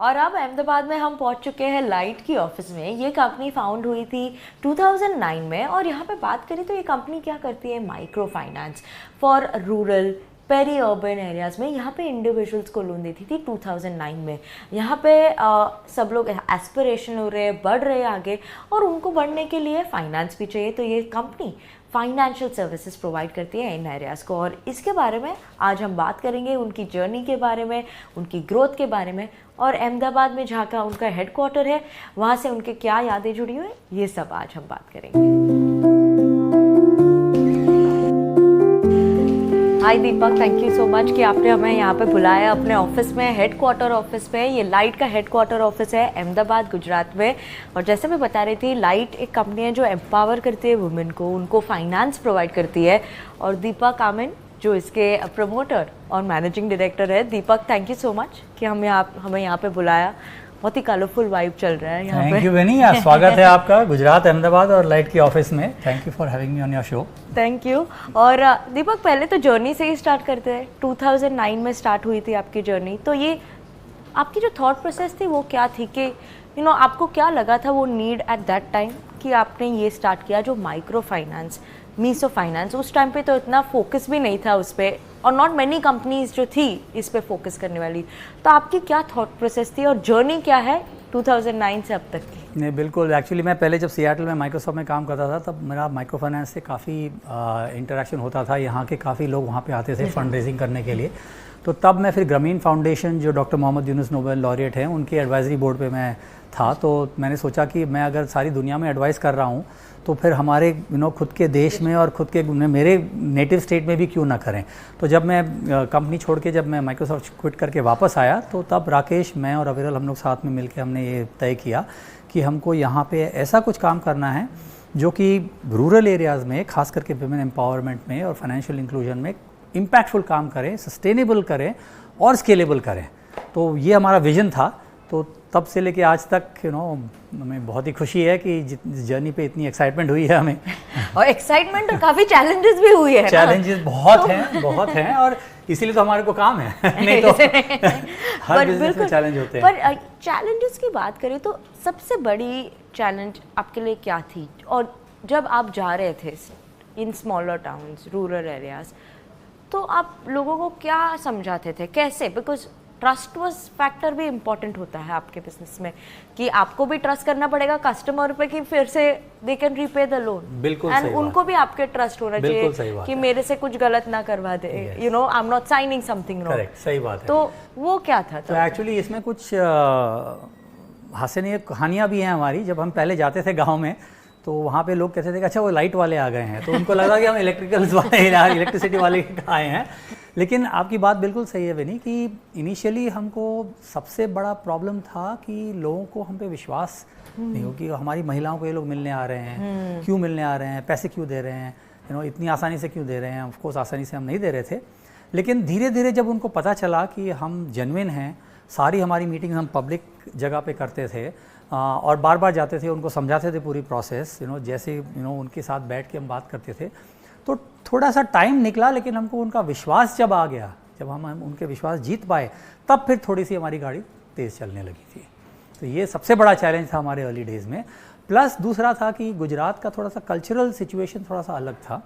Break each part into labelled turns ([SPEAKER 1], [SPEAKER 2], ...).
[SPEAKER 1] और अब अहमदाबाद में हम पहुंच चुके हैं लाइट की ऑफिस में। ये कंपनी फाउंड हुई थी 2009 में और यहाँ पे बात करें तो ये कंपनी क्या करती है, microfinance for rural peri urban areas में। यहाँ पे इंडिविजुअल्स को लोन देती थी 2009 में। यहाँ पे सब लोग एस्पिरेशन हो रहे हैं, बढ़ रहे हैं आगे, और उनको बढ़ने के लिए फाइनेंस भी चाहिए। तो ये कंपनी फाइनेंशियल सर्विसेज प्रोवाइड करती है इन एरियाज़ को, और इसके बारे में आज हम बात करेंगे, उनकी जर्नी के बारे में, उनकी ग्रोथ के बारे में, और अहमदाबाद में जहाँ का उनका हेडक्वार्टर है वहाँ से उनके क्या यादें जुड़ी हुई, ये सब आज हम बात करेंगे। हाय दीपक, थैंक यू सो मच कि आपने हमें यहाँ पे बुलाया अपने ऑफिस में, हेडक्वार्टर ऑफिस में। ये लाइट का हेडक्वार्टर ऑफिस है अहमदाबाद, गुजरात में। और जैसे मैं बता रही थी, लाइट एक कंपनी है जो एम्पावर करती है वुमेन को, उनको फाइनेंस प्रोवाइड करती है। और दीपक आमिन जो इसके प्रमोटर और मैनेजिंग डायरेक्टर है। दीपक, थैंक यू सो मच कि हमें यहाँ पे बुलाया। बहुत ही कलरफुल वाइब चल रहा है यहाँ पे।
[SPEAKER 2] थैंक यू बेनी, स्वागत है आपका गुजरात, अहमदाबाद और लाइट की ऑफिस में। Thank you for having me on your show.
[SPEAKER 1] Thank you. और दीपक, पहले तो जर्नी से ही स्टार्ट करते हैं। 2009 में स्टार्ट हुई थी आपकी जर्नी, तो ये आपकी जो थॉट प्रोसेस थी वो क्या थी कि आपको क्या लगा था वो नीड एट दैट टाइम कि आपने ये स्टार्ट किया जो माइक्रो फाइनेंस, मीसो फाइनेंस। उस टाइम पे तो इतना फोकस भी नहीं था उस पर, और नॉट मैनी कंपनीज जो थी इस पे फोकस करने वाली। तो आपकी क्या थॉट प्रोसेस थी और जर्नी क्या है 2009 से अब तक की?
[SPEAKER 2] नहीं, बिल्कुल। एक्चुअली मैं पहले जब सियाटल में माइक्रोसॉफ्ट में काम करता था तब मेरा माइक्रो फाइनेंस से काफ़ी इंटरेक्शन होता था। यहाँ के काफ़ी लोग वहाँ पे आते थे फंड रेजिंग करने के लिए। तो तब मैं फिर ग्रामीण फाउंडेशन, जो doctor Mohammad Yunus Nobel laureate हैं, उनके एडवाइजरी बोर्ड पे मैं था। तो मैंने सोचा कि मैं अगर सारी दुनिया में एडवाइस कर रहा हूँ तो फिर हमारे खुद के देश में और खुद के मेरे नेटिव स्टेट में भी क्यों ना करें। तो जब मैं कंपनी छोड़ के जब मैं माइक्रोसॉफ्ट क्विट करके वापस आया तो तब राकेश, मैं और अविरल, हम लोग साथ में मिलकर हमने ये तय किया कि हमको यहाँ पे ऐसा कुछ काम करना है जो कि रूरल एरियाज़ में, खास करके विमेन एम्पावरमेंट में और फाइनेंशियल इंक्लूजन में इम्पैक्टफुल काम करें, सस्टेनेबल करें और स्केलेबल करें। तो ये हमारा विजन था। तो तब से लेके आज तक हमें बहुत ही खुशी है कि जर्नी पे इतनी एक्साइटमेंट हुई है हमें।
[SPEAKER 1] और एक्साइटमेंट और काफ़ी चैलेंजेस भी हुई है।
[SPEAKER 2] चैलेंजेस बहुत हैं और इसीलिए तो हमारे को काम है। नहीं तो हर बिजनेस में चैलेंज होते हैं।
[SPEAKER 1] पर चैलेंजेस की बात करें तो सबसे बड़ी चैलेंज आपके लिए क्या थी? और जब आप जा रहे थे in smaller towns, rural areas, तो आप लोगों को क्या समझाते थे, कैसे? बिकॉज ट्रस्ट वाज फैक्टर भी इम्पॉर्टेंट होता है आपके बिजनेस में, कि आपको भी ट्रस्ट करना पड़ेगा कस्टमर पे कि फिर से they can repay the loan.
[SPEAKER 2] बिल्कुल
[SPEAKER 1] एंड
[SPEAKER 2] सही
[SPEAKER 1] उनको भी आपके ट्रस्ट होना चाहिए कि मेरे से कुछ गलत ना करवा दे, I am not signing something wrong.
[SPEAKER 2] Correct, सही बात है।
[SPEAKER 1] तो वो क्या था?
[SPEAKER 2] तो एक्चुअली इसमें कुछ हंसनीय कहानियाँ भी हैं हमारी। जब हम पहले जाते थे गाँव में तो वहाँ पे लोग कहते थे कि अच्छा वो लाइट वाले आ गए हैं, तो उनको लगा कि हम इलेक्ट्रिसिटी वाले आए हैं। लेकिन आपकी बात बिल्कुल सही है बेनी कि इनिशियली हमको सबसे बड़ा प्रॉब्लम था कि लोगों को हम पे विश्वास नहीं हो कि हमारी महिलाओं को ये लोग मिलने आ रहे हैं, क्यों मिलने आ रहे हैं, पैसे क्यों दे रहे हैं, इतनी आसानी से क्यों दे रहे हैं। ऑफ कोर्स आसानी से हम नहीं दे रहे थे, लेकिन धीरे धीरे जब उनको पता चला कि हम जेन्युइन हैं, सारी हमारी मीटिंग हम पब्लिक जगह पे करते थे और बार बार जाते थे, उनको समझाते थे पूरी प्रोसेस, जैसे उनके साथ बैठ के हम बात करते थे। तो थोड़ा सा टाइम निकला, लेकिन हमको उनका विश्वास जब आ गया, जब हम उनके विश्वास जीत पाए, तब फिर थोड़ी सी हमारी गाड़ी तेज़ चलने लगी थी। तो ये सबसे बड़ा चैलेंज था हमारे अर्ली डेज़ में। प्लस दूसरा था कि गुजरात का थोड़ा सा कल्चरल सिचुएशन थोड़ा सा अलग था,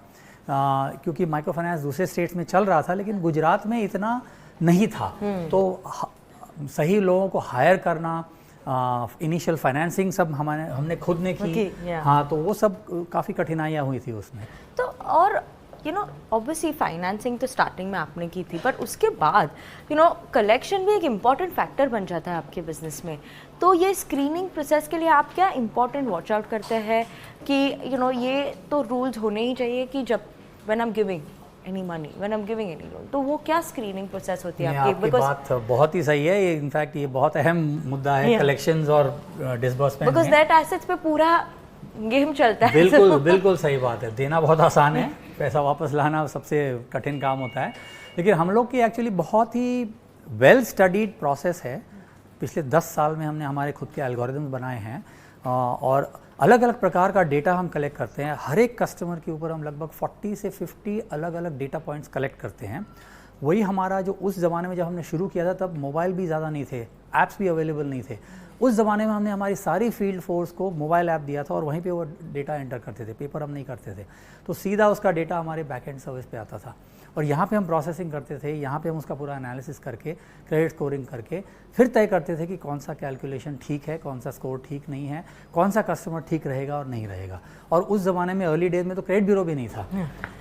[SPEAKER 2] क्योंकि माइक्रो फाइनेंस दूसरे स्टेट्स में चल रहा था लेकिन गुजरात में इतना नहीं था। तो सही लोगों को हायर करना, इनिशियल फाइनेंसिंग सब हमने खुद ने की। हाँ, तो वो सब काफ़ी कठिनाइयाँ हुई थी उसमें।
[SPEAKER 1] तो और ऑब्वियसली फाइनेंसिंग तो स्टार्टिंग में आपने की थी, पर उसके बाद कलेक्शन भी एक इम्पॉर्टेंट फैक्टर बन जाता है आपके बिजनेस में। तो ये स्क्रीनिंग प्रोसेस के लिए आप क्या इम्पॉर्टेंट वॉच आउट करते हैं कि ये तो रूल्स होने ही चाहिए कि जब when I am giving any money, when I am giving any loan, तो वो क्या स्क्रीनिंग प्रोसेस होती है आपकी?
[SPEAKER 2] आपकी बात बहुत ही सही है। ये इनफैक्ट ये बहुत अहम मुद्दा है, कलेक्शंस और डिसबर्समेंट,
[SPEAKER 1] बिकॉज दैट एसेट्स पे पूरा गेम चलता है।
[SPEAKER 2] बिल्कुल बिल्कुल सही बात है। देना बहुत आसान है, पैसा वापस लाना सबसे कठिन काम होता है। लेकिन हम लोग की एक्चुअली बहुत ही वेल स्टडीड प्रोसेस है। पिछले 10 साल में हमने हमारे खुद के एल्गोरिदम्स बनाए हैं और अलग अलग प्रकार का डेटा हम कलेक्ट करते हैं। हर एक कस्टमर के ऊपर हम लगभग 40 से 50 अलग अलग डेटा पॉइंट्स कलेक्ट करते हैं। वही हमारा जो उस ज़माने में जब हमने शुरू किया था तब मोबाइल भी ज़्यादा नहीं थे, ऐप्स भी अवेलेबल नहीं थे। उस ज़माने में हमने हमारी सारी फील्ड फोर्स को मोबाइल ऐप दिया था और वहीं पे वो डेटा एंटर करते थे, पेपर हम नहीं करते थे। तो सीधा उसका डेटा हमारे बैकएंड सर्विस पे आता था और यहाँ पे हम प्रोसेसिंग करते थे, यहाँ पे हम उसका पूरा एनालिसिस करके क्रेडिट स्कोरिंग करके फिर तय करते थे कि कौन सा कैलकुलेशन ठीक है, कौन सा स्कोर ठीक नहीं है, कौन सा कस्टमर ठीक रहेगा और नहीं रहेगा। और उस ज़माने में अर्ली डेज में तो क्रेडिट ब्यूरो भी नहीं था।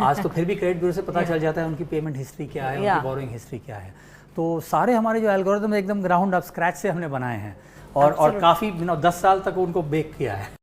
[SPEAKER 2] आज तो फिर भी क्रेडिट ब्यूरो से पता चल जाता है उनकी पेमेंट हिस्ट्री क्या है, उनकी बोरोइंग हिस्ट्री क्या है। तो सारे हमारे जो एल्गोरिथम एकदम ग्राउंड अप स्क्रैच से हमने बनाए हैं और काफ़ी 10 साल तक उनको बेक किया है।